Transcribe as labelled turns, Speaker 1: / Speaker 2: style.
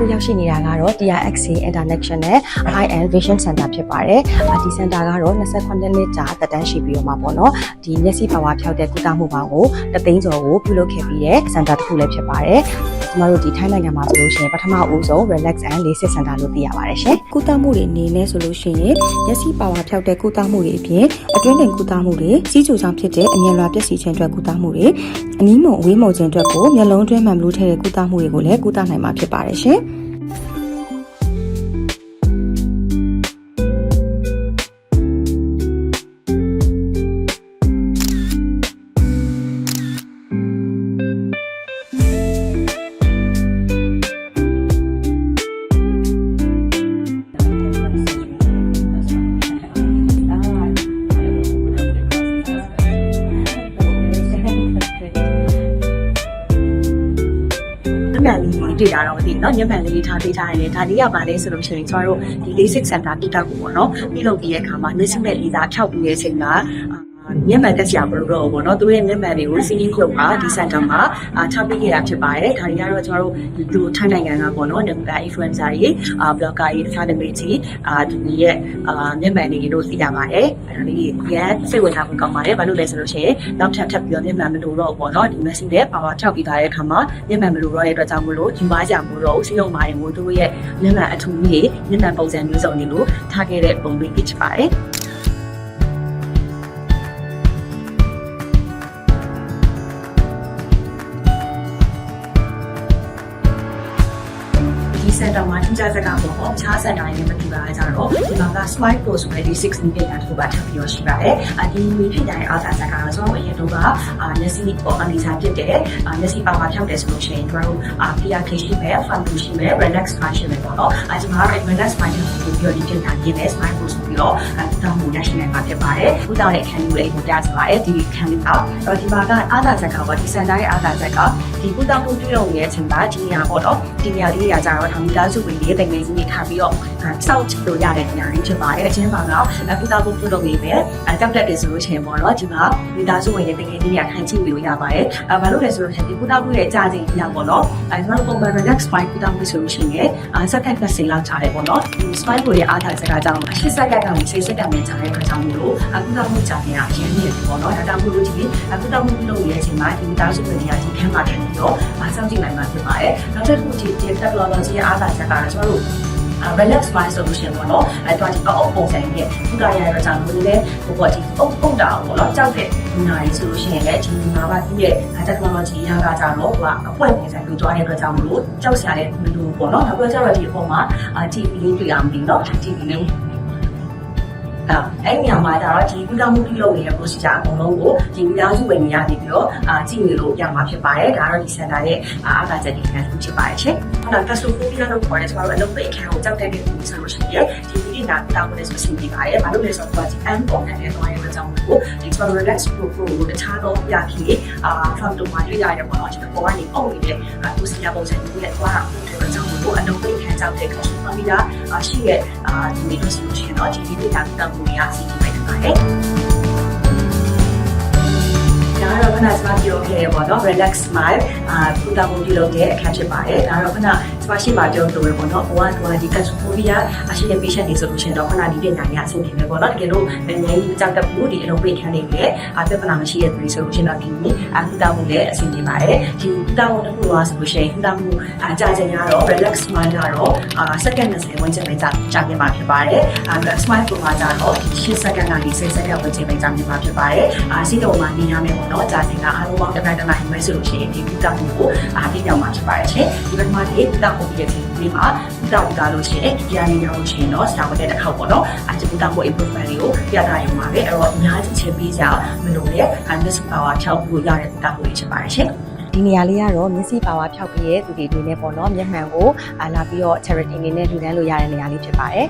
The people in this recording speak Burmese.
Speaker 1: ခုရောက်ရှိနေတာကတော့ TRXC International Eye and Vision Center ဖြစ်ပါတယ်ဒီ center ကတော့28နှစ်ကြာသက်တမ်းရှိပြီးတော့မှာပေါ့နော်ဒီမျက်စိပါဝါဖြောက်တဲ့ကုသမှုပေါင်းကို3သိန်းကျော်ကိုပြုလုပ်ခဲ့ပြီးတဲ့ center တစ်ခုလည်းဖြစ်ပါတယ်ကျမတို့ဒီထိုင်းနိုင်ငံမှာဆိုလို့ရှိရင်ပထမဦးဆုံး Relax and LASIK Center လို့သိရပါတယ်ရှင်ကုသမှုတွေအနေနဲ့ဆိုလို့ရှိရင်မျက်စိပါဝါဖြောက်တဲ့ကုသမှုတွေအပြင်အတွင်းတင်ကုသမှုတွေစီးကျူကြောင့်ဖြစ်တဲ့အမြင်လွှာပျက်စီးခြင်းအတွက်ကုသမှုတွေအနီးမုံအဝေးမုံခြင်းအတွက်ကိုမျက်လုံးတွင်းမှန်ဘလူးထဲတဲ့ကုသမှုတွေကိုလည်းကုသနိုင်မှာဖြစ်ပါတယ်ရှင်မြန်လေးတွေ့တာတော့မသိเนาะညမှန်လေးထားပေးထားရတယ်ဒါလေးကပါလဲဆိုလို့ရှိရင်ကျွန်တော်တို့ဒီ LASIK Center တိတောက်ကိုပေါ့เนาะပြီးလုပ်ပြီးတဲ့အခါမှာမျက်စိနဲ့လေးသားဖြောက်ပြီးတဲ့အချိန်မှာမျက်မှန်တက်စရာမလိုတော့ဘူးပေါ့နော်သူရဲ့မျက်မှန်တွေကို CE ခုတ်ပါဒီ center မှာထားပေးခဲ့တာဖြစ်ပါတယ်ဒါတွေကတော့ကျွန်တော်တို့ဒီထိုင်းနိုင်ငံကပေါ့နော် influencer တွေblogger တွေတခြားတွေကြီးဒီရဲ့မျက်မှန်တွေလို့သိရပါတယ်အဲ့ဒါလေးရန်စိတ်ဝင်စားဖို့ကောင်းပါတယ်ဘာလို့လဲဆိုလို့ရှိရင်နောက်ထပ်ပြီးတော့မျက်မှန်မလိုတော့ဘူးပေါ့နော်ဒီ message နဲ့ power ထောက်ပြီးသားတဲ့အခါမှာမျက်မှန်မလိုတော့တဲ့အတွက်ကြောင့်မလို့ဒီမားကြမှုတော့စီးလုံးမာရင်ကိုသူရဲ့မျက်မှန်အထူးကြီးမျက်မှန်ပုံစံမျိုးစုံတွေလို့ထားခဲ့တဲ့ပုံလေးဖြစ်ပါတယ်center မှာထူးခြားစကားပေါ့။ခြား center တွေနဲ့မတူတာကြတော့ဒီမှာက Smile Pro ဆိုတဲ့ဒီ6 minute တာတစ်ခုပါထပ်ပြီးတော့ရှိပါတယ်။ဒီဖြစ်တဲ့အားသာစကားတော့ကျွန်တော်အရင်တော့ကမျက်စိပေါ်အနေစားဖြစ်တဲ့မျက်စိပါဝါဖြောက်တယ်ဆိုလို့ရှိရင်ကျွန်တော်တို့ PRK ရှိမယ် Fun ရှိမယ် Relax Smile ရှိမယ်ပေါ့နော်။ဒီမှာ Relax Smile ကိုပြီးတော့ဒီပြင်တာရေးမယ် Smile Pro ဆိုပြီးတော့တောင်းမှုရရှိနိုင်မှာဖြစ်ပါတယ်။ခုတောင်းတဲ့အခန်းကြီးလေးကိုပြဆိုပါတယ်ဒီအခန်းလေးတော့ဒီမှာကအားသာစကားပေါ့ဒီ center ရဲ့အားသာစကားဒီကုသမှုပြုလုပ်နေတဲ့အချိန်မှာဒီနေရာပေါ့နော်ဒီနေရာလေးရာကြတော့မိသားစုဝင်တွေတကယ်ကြီးနေထားပြီးတော့စောင့်ကြည့်လို့ရတဲ့နေရာလေးဖြစ်ပါတယ်အချင်းမှာကကုသမှုပြုလုပ်နေမယ်တောက်တက်တယ်ဆိုလို့ရှိရင်ပေါ့နော်ဒီမှာမိသားစုဝင်တွေတကယ်ကြီးနေရာထိုင်ကြည့်လို့ရပါတယ်ဘာလို့လဲဆိုလို့ရှိရင်ဒီကုသမှုရဲ့အကြချိန်ကြီးပေါ့နော်ကျွန်တော်တို့ပုံမှန် relax spine ကုသမှုဆိုလို့ရှိရင်စက္ကန့်20လောက်ချတယ်ပေါ့နော်ဒီ spine ကိုရဲ့အားထားစကားကြောင့်80စက္ကန့်ကနေ60စက္ကန့်နဲ့ချတဲ့အတွက်ကြောင့်မလို့ကုသမှုကြာနေတာအရင်နေတယ်ပေါ့နော်ဒါကြောင့်မို့လို့ဒီကုသမှုပြုလုပ်နေတဲ့အချိန်မှာဒီမိသားစုဝင်တွေကဒီခန်းမှာထိုင်ပြီးတော့စောင့်ကြည့်နိုင်မှာဖြစ်ပါတယ်နောက်တစ်ခုဒီ technology ရဲ့အားသာစကားကျွန်တော်တို့ relax mind solution ပေါ့နော်တော့ဒီအောက်ပုံစံရဲ့ခုကရရတော့ကြောင့်ဘယ်လိုလဲဟိုပေါ့ဒီအုတ်တာပေါ့နော်ကြောက်တဲ့ဒီနာရီဆိုလို့ရှိရင်လည်းဒီမှာကဒီရဲ့ technology ရတာကြတော့အပွင့်နေဆိုင်လို့တွားတဲ့အတွက်ကြောင့်မလို့ကြောက်စရာလည်းမလိုပေါ့နော်နောက်ပြီးတော့ဒီအပေါ်မှာ TV လေးတွေ့အောင်ပြီးနော် TV လေးအဲ့ဒီနေရာမှာဒါတော့ဒီကုသမှုပြုလုပ်နေတဲ့ procedure အကုန်လုံးကိုဒီမိသားစုဝင်တွေရနေပြီးတော့ကြည့်နေလို့ရမှာဖြစ်ပါတယ်ဒါတော့ဒီ center ရဲ့အားသာချက်တွေနဲ့ဖြစ်ပါတယ်ရှင်ဟုတ်လား claustrophobia လို့ခေါ်တဲ့ကျွန်တော်တို့အလုပ်ပိတ်အခန်းကိုကြောက်တဲ့နေဆိုလို့ရှိရင်ဒီမိနာတောင်းလို့ဆိုရှင်ပြပါတယ်ဘာလို့လဲဆိုတော့ဒီ end ပုံနဲ့တော့ရတဲ့အကြောင်းကိုဒီကျွန်တော် relax pro ကိုတခြားတော့ပြခီfrom တို့မှာတွေ့ရတဲ့ပေါ့နော်ကျွန်တော်ပေါ်ကနေပုံနေတဲ့ procedure ပုံစံမျိုးနဲ့သွားတာတဲ့အကြောင်းကိုအလုပ်ပိတ်အခန်းကြောက်တဲ့ claustrophobia ရှိရဲ့ဒီလိုဆိုလို့ရှိရင်တော့ဒီမိနာတောင်းကိုရစီကြည့်လိုက်ပါတယ်ဒါတော့ခဏစပါပြောခဲ့ပေါ့နော် relax smile ကုသမှုပြုလုပ်တဲ့အခန်းဖြစ်ပါတယ်ဒါတော့ခဏစပါရှိမှပြောလို့ရပေါ့နော်ဘဝကဒီ claustrophobia ရှိတဲ့ patient တွေဆိုလို့ရှိရင်တော့ခဏဒီပြင်နိုင်ရအဆင်ပြေမယ်ပေါ့နော်တကယ်လို့ငြိမ်းကြောက်တတ်ဘူးဒီအလုံးပိတ်ခန်းနေပြီပြဿနာမရှိတဲ့သူတွေဆိုလို့ရှိရင်တော့ဒီကုသမှုလည်းအဆင်ပြေပါတယ်ဒီကုသမှုတစ်ခုတော့ဆိုလို့ရှိရင်ကုသမှုကြာချိန်ကတော့ relax smile ကတော့စက္ကန့်20ဝန်းကျင်ပဲကြာနေမှာဖြစ်ပါတယ်smile ပုံမှာကျတော့10စက္ကန့်ကနေ10စက္ကန့်ဝန်းကျင်ပဲကြာနေမှာဖြစ်ပါတယ်စီးတော်မှာနေရမယ်ပေါ့နော်ကြာချိန်ကအားလုံးပေါင်းတစ်နာရီပဲဆိုလို့ရှိရင်ဒီကုသမှုကိုပြီးပြောင်းမှာဖြစ်ပါတယ်ရှင်ဒီဘက်မှာဒီကုသမှုပြည့်စုံပြီးမှကုသလို့ရှိရင်ဒီကြားနေရလို့ရှိရင်တော့ဆရာဝန်တဲ့တစ်ခေါက်ပေါ့နော်ဒီကုသမှု improvement တွေကိုပြသရမှာပဲအဲ့တော့အများကြီးချက်ပေးကြမလို့လေမျက်စိပါဝါဖြောက်ဖို့ရတဲ့ကုသမှုတွေဖြစ်ပါတယ်ရှင်ဒီနေရာလေးကတော့မျက်စိပါဝါဖြောက်ပြီးရဲ့သူတွေအနေနဲ့ပေါ့နော်မျက်မှန်ကိုလာပြီးတော့ charity အနေနဲ့လှူဒန်းလို့ရတဲ့နေရာလေးဖြစ်ပါတယ်